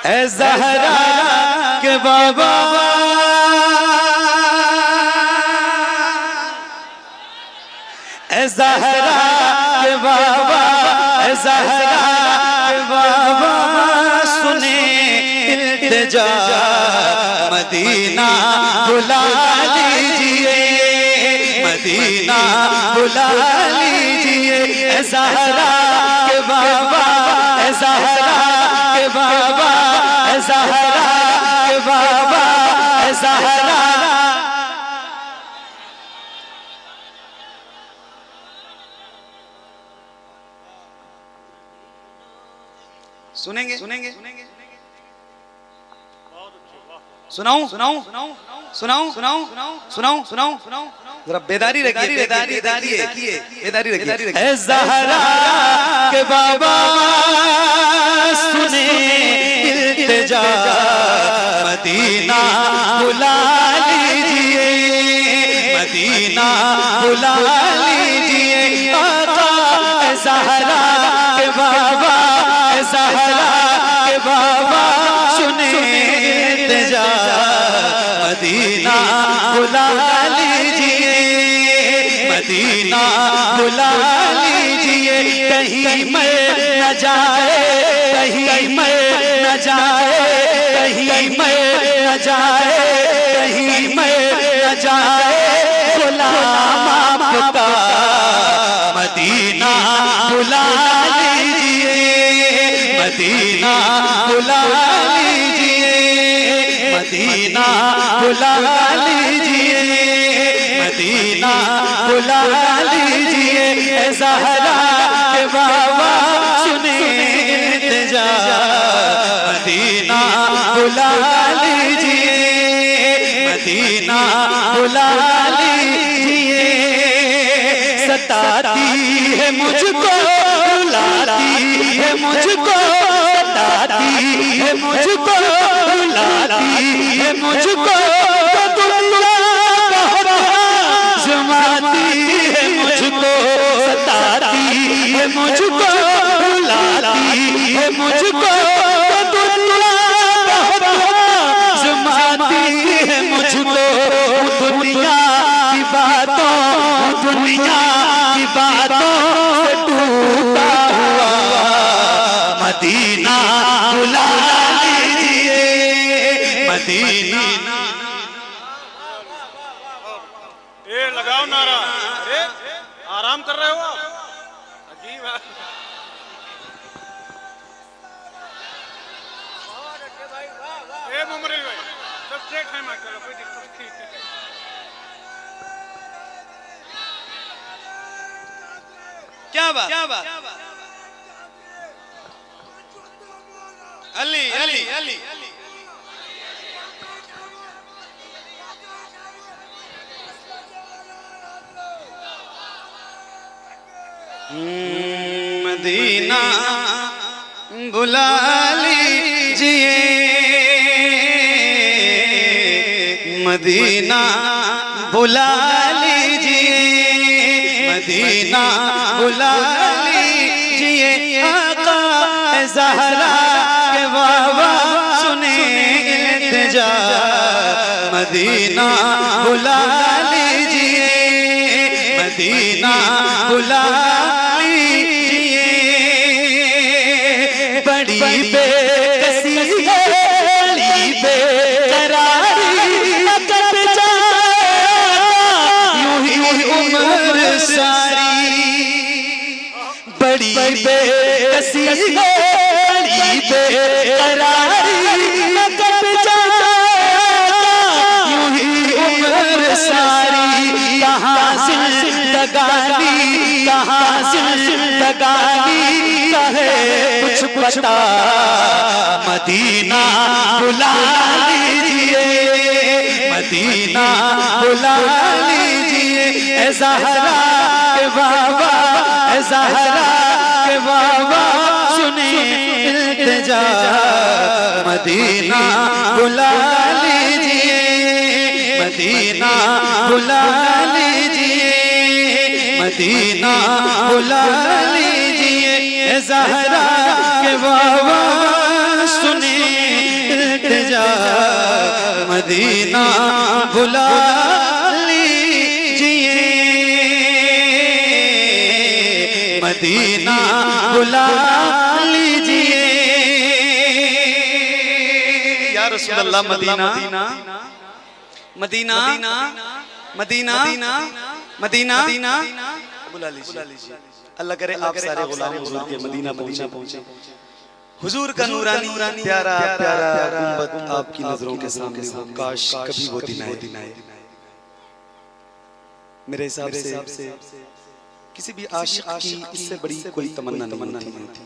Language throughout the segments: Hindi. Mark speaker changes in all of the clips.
Speaker 1: ए ज़हरा के बाबा ए ज़हरा के बाबा ए ज़हरा के बाबा सुने इल्तिजा मदीना बुला लीजिए मदीना बुला लीजिए ए ज़हरा के बाबा ए ज़हरा के बाबा ए ज़हरा के बाबा ए ज़हरा सुनेंगे सुनेंगे सुनाऊं सुनाऊं सुनाऊं सुनाऊं सुनाऊं सुनाऊं सुनाऊं जरा बेदारी रखिए बेदारी रखिए बेदारी रखिए ए ज़हरा के बाबा सुने इल्तिजा मदीना बुला लीजिए मदीना बुला लीजिए आका ए ज़हरा के बाबा ए ज़हरा के बाबा सुने इल्तिजा मदीना बुला लीजिए मदीना बुला लीजिए कहीं मैं न जाए कहीं मैं न जाए कहीं मैं न जाए कहीं मैं न जाए गुलाम आपका मदीना बुला लीजिए मदीना बुला लीजिए मदीना बुला लीजिए मदीना बुला लीजिए ए ज़हरा के बाबा सुने इल्तिजा मदीना बुला लीजिए मदीना बुला लीजिए सताती है मुझको रुलाती है मुझको सताती है मुझको रुलाती है मुझको है मुझको सताती है मुझको रुलाती है मुझको जमाती है मुझको दुनिया की बातों दुनिया की बातों से टूटा हुआ मदीना बुला लीजिए मदीना
Speaker 2: लगाओ नारा। अरे आराम कर रहे हो आप? अजीब है। ए मुमरिल भाई सब ठीक है माशाल्लाह कोई दिक्कत नहीं।
Speaker 1: क्या बात अली अली अली मदीना बुला लीजिए मदीना बुला लीजिए मदीना बुला लीजिए आका ए ज़हरा के बाबा सुने इल्तिजा मदीना बुला लीजिए मदीना बुला बड़ी बेकसी है बड़ी बेकरारी कब जाए यूं ही उम्र सारी बड़ी बेकसी है बड़ी बेकरारी कब जाए यूं ही उम्र सारी कहाँ जिंदगानी कहाँ जिंदगानी कहे कुछ पता मदीना बुला लीजिए मदीना बुला लीजिए ए ज़हरा के बाबा ए ज़हरा के बाबा सुने इल्तिजा मदीना बुला लीजिए मदीना बुला लीजिए मदीना बुला लीजिए ज़हरा के बाबा सुने मदीना बुला लीजिए, मदीना बुला लीजिए या रसूल अल्लाह। Medina Medina Medina Medina Medina बुला लीजिए। अल्लाह करे आप सारे गुलाम हुजूर के मदीना पहुंचे। हुजूर का नूरानी प्यारा प्यारा गुंबद आपकी नजरों के सामने हो, काश कभी वो दिन आए। मेरे हिसाब से किसी भी आशिक की इससे बड़ी कोई तमन्ना नहीं होती।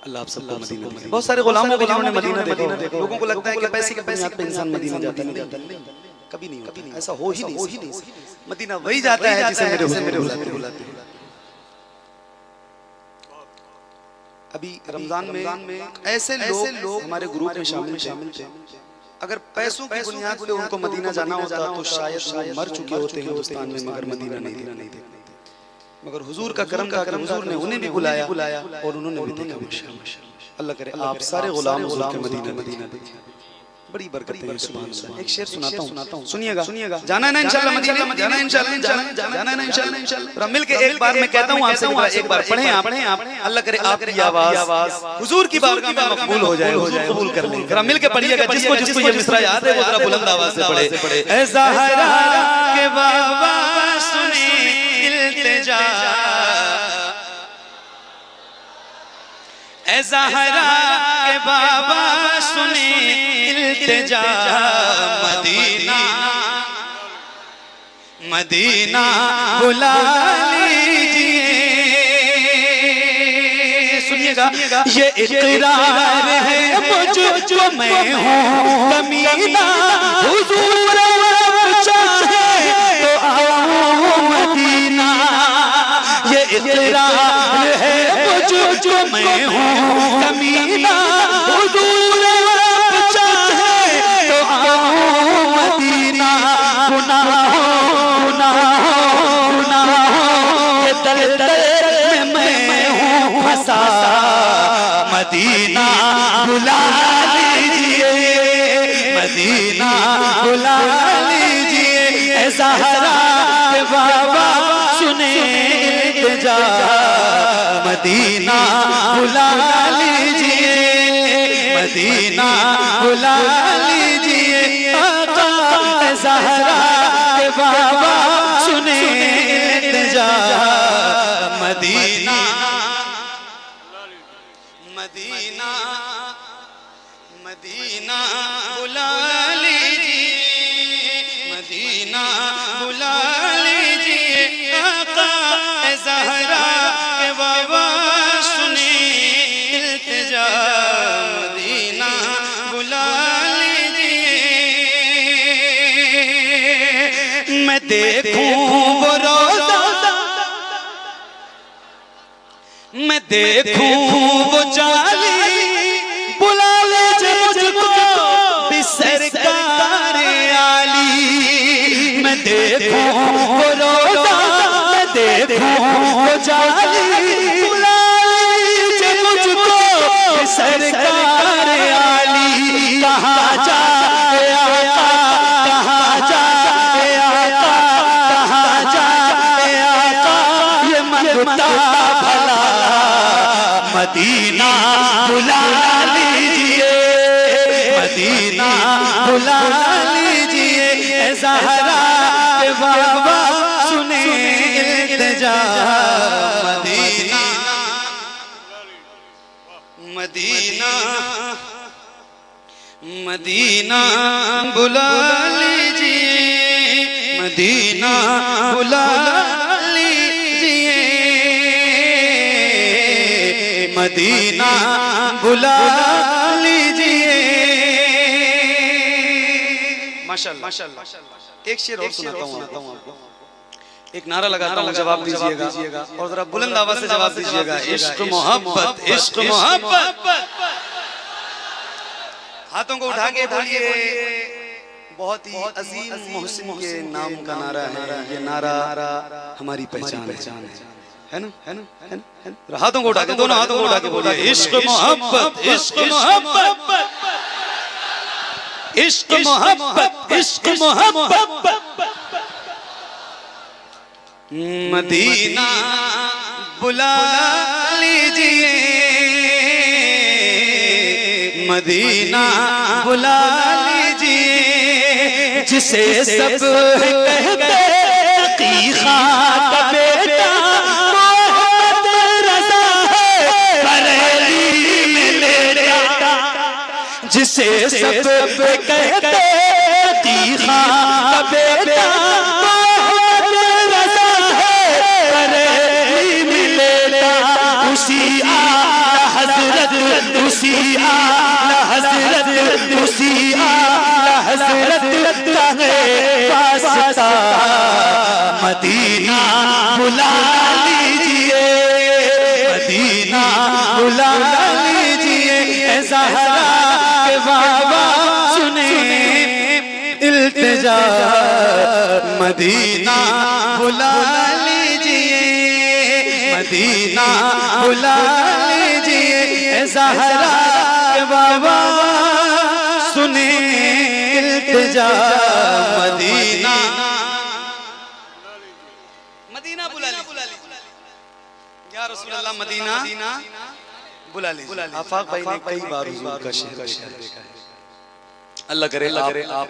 Speaker 1: अल्लाह आप सबको मदीना दे। बहुत सारे गुलामों को जिन्होंने मदीना देखा, लोगों को लगता है कि पैसे की बुनियाद पे इंसान मदीना जाता है, कभी नहीं होता, ऐसा हो ही नहीं। मदीना वही जाता है जिसे मेरे हुजूर बुलाते हैं। अभी रमजान में ऐसे लोग हमारे ग्रुप में शामिल थे, अगर पैसों की बुनियाद पे उनको मदीना जाना होता तो शायद वो मर चुके होते हैं हिंदुस्तान में, मगर मदीना नहीं देखते। मगर हुजूर का करम था कि हुजूर ने उन्हें भी बुलाया और उन्होंने भी देखा। अल्लाह करे आप सारे गुलाम के मदीना देखें, बड़ी बरकत है। सुभान अल्लाह। एक शेर सुनाता हूं, सुनिएगा। जाना है ना इंशाल्लाह मदीना, जाना है इंशाल्लाह, जाना है ना इंशाल्लाह। मिल के एक बार मैं कहता हूं आपसे, एक बार पढ़ें आप। अल्लाह करे आपकी आवाज हुजूर की बारगाह में मकबूल हो जाए, कबूल कर ले। जरा मिल के पढ़िएगा, जिसको ये मिसरा याद है वो जरा बुलंद आवाज से पढ़े। ए ज़हरा के बाबा सुने इल्तिजा, ए ज़हरा के बाबा सुने इल्तिजा, मदीना मदीना बुला लीजिए। सुनिएगा, ये इक़रार है मुझको मैं हूँ कमीना, हुजूर चाहे तो आओ मदीना। ये इक़रार है मुझको मैं हूँ कमीना, हुजूर चाहे तो आओ मदीना। ये दलदल में मैं हूँ फंसा, मदीना बुला लीजिए, मदीना बुला लीजिए। ए ज़हरा के बाबा सुने इल्तिजा, मदीना बुला लीजिए, मदीना बुला लीजिए। आका ए ज़हरा के बाबा सुने इल्तिजा, मदीना मदीना मदीना बुला लीजिए, मदीना बुला लीजिए। आका ए ज़हरा के बाबा सुने इल्तिजा, मदीना बुला लीजिए। मैं देखूं वो रोज़ा, मैं देखूं वो जाली, बुला लीजिए मुझको भी सरकार आली। मैं देखूं वो रोज़ा, मैं देखूं वो जाली, बुला लीजिए मुझको भी सरकार आली। कहाँ जाए आका, कहाँ जाए आका, कहाँ जाए आका, ये मंगता भला, मदीना बुला लीजिए, मदीना बुला लीजिए। ए ज़हरा के बाबा सुने इल्तिजा, मदीना मदीना मदीना बुला लीजिए, मदीना बुला लीजिए, मदीना बुला लीजिए। माशाअल्लाह। एक शेर और सुनाता हूँ आपको, एक नारा लगाता हूँ, जवाब दीजिएगा और जरा बुलंद आवाज से जवाब दीजिएगा। इश्क मोहब्बत, इश्क मोहब्बत। हाथों को उठा के बोलिए। बहुत ही अजीम मोहसिन के नाम का नारा है ये नारा, हमारी पहचान है ना, है ना, है ना। हाथों को उठा के, दोनों हाथों को उठा के बोलिए, इश्क मोहब्बत, इश्क मोहब्बत। बहुत ही अजीम मोहसिन के नाम का नारा है ये नारा, हमारी पहचान है ना, है ना, है ना। हाथों को उठा के, दोनों हाथों को उठा के बोलिए, इश्क मोहब्बत, इश्क मोहब्बत। इश्क मोहब्बत, इश्क मोहब्बत। इश्क मोहब्बत इश्क मोहब्बत मदीना बुला लीजिए, मदीना बुला लीजिए, जिसे सब कहते अकीक़ा का बेटा मोहम्मद रज़ा है बरेली में लेटा, जिसे सब कहते अकीक़ा का बेटा मोहम्मद रज़ा है बरेली में लेटा, उसी आला हज़रत उसी आला हज़रत उसी आला हज़रत का है वास्ता, मदीना बुला लीजिए, मदीना बुला लीजिए, ज़हरा के बाबा सुने इल्तिजा, मदीना बुला लीजिए, मदीना बुला लीजिए, ज़हरा के बाबा सुने इल्तिजा, मदीना मदीना बुला लीजिए या रसूल अल्लाह, मदीना बुला लीजिए। आफाक भाई ने कई बार हुजूर का शहर देखा है। अल्लाह करे आप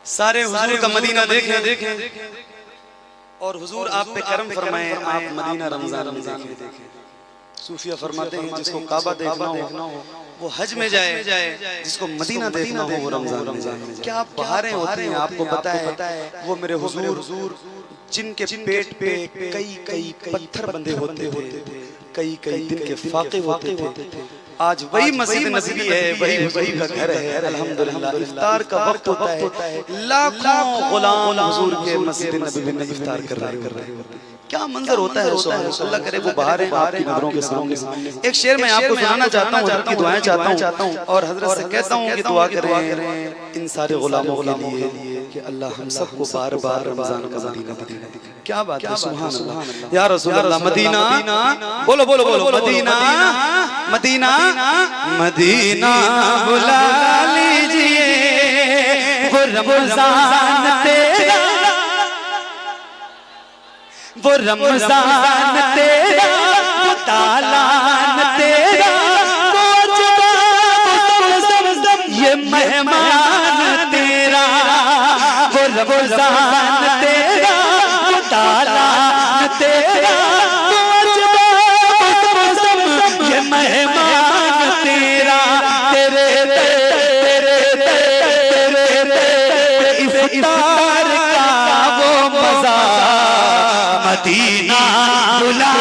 Speaker 1: सारे हुजूर का मदीना देखें और हुजूर आप पे करम फरमाए, आप मदीना रमजान देखें। सूफिया फरमाते हैं जिसको काबा देखना हो वो हज में जाए, जिसको मदीना देखना हो वो रमजान में जाए। क्या बहारें होती हैं आपको पता है, वो मेरे हुजूर जिनके पेट पे कई पत्थर बंधे होते थे, कई दिन के फाके होते थे, आज वही मस्जिद नबवी है, वही हुजूर का घर है। अल्हम्दुलिल्लाह इफ्तार का वक्त होता है, लाखों गुलाम हुजूर के मस्जिद नबवी में इफ्तार कर रहे हैं। क्या मंजर होता है, अल्लाह करे वो बाहर है आपकी नजरों के सामने। एक शेर मैं आपको सुनाना चाहता हूँ, हज़रत की दुआएं चाहता हूँ और हज़रत से कहता हूँ कि दुआ करें इन सारे गुलामों के लिए कि अल्लाह हम सबको बार बार रमजान का मदीना दिखाए। क्या बात है, सुभान अल्लाह या रसूल अल्लाह। मदीना बोलो बोलो बोलो, मदीना मदीना मदीना बुला लीजिए, वो रमजान तेरा, वो रमजान तेरा, वो तालान तेरा, वो ज़मज़म ये मेहमान तेरा, वो रमजान तेरा, वो तालान तेरा, वो ज़मज़म ये मेहमान तेरा, तेरे इफ्तार का वो मज़ा, मदीना बुला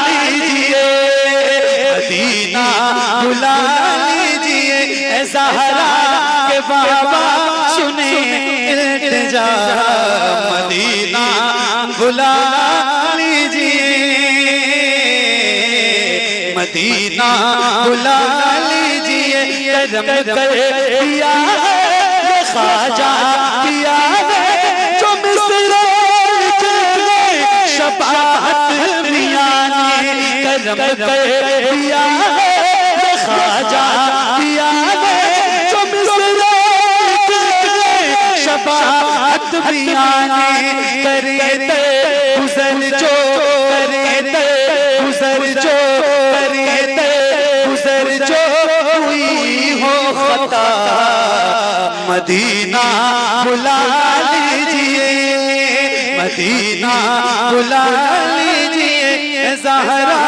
Speaker 1: लीजिए, मदीना बुला लीजिए, ज़हरा के बाबा सुने इल्तिजा, मदीना बुला लीजिए, मदीना बुला लीजिए, करम कर दिया है ख्वाजा दिया है जो मिस्र शफाअत मियां ने, करम कर दिया है ख्वाजा दिया है जो मिस्र शफाअत मियां ने, करे ते गुज़र जो करे ते गुज़र जो करे ते गुज़र जो हुई हो खता, मदीना बुला लीजिए, मदीना बुला लीजिए, ज़हरा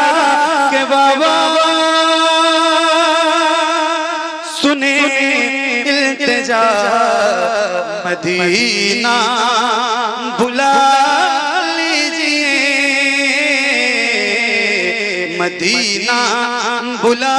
Speaker 1: के बाबा सुने इल्तिजा, मदीना बुला लीजिए, मदीना बुला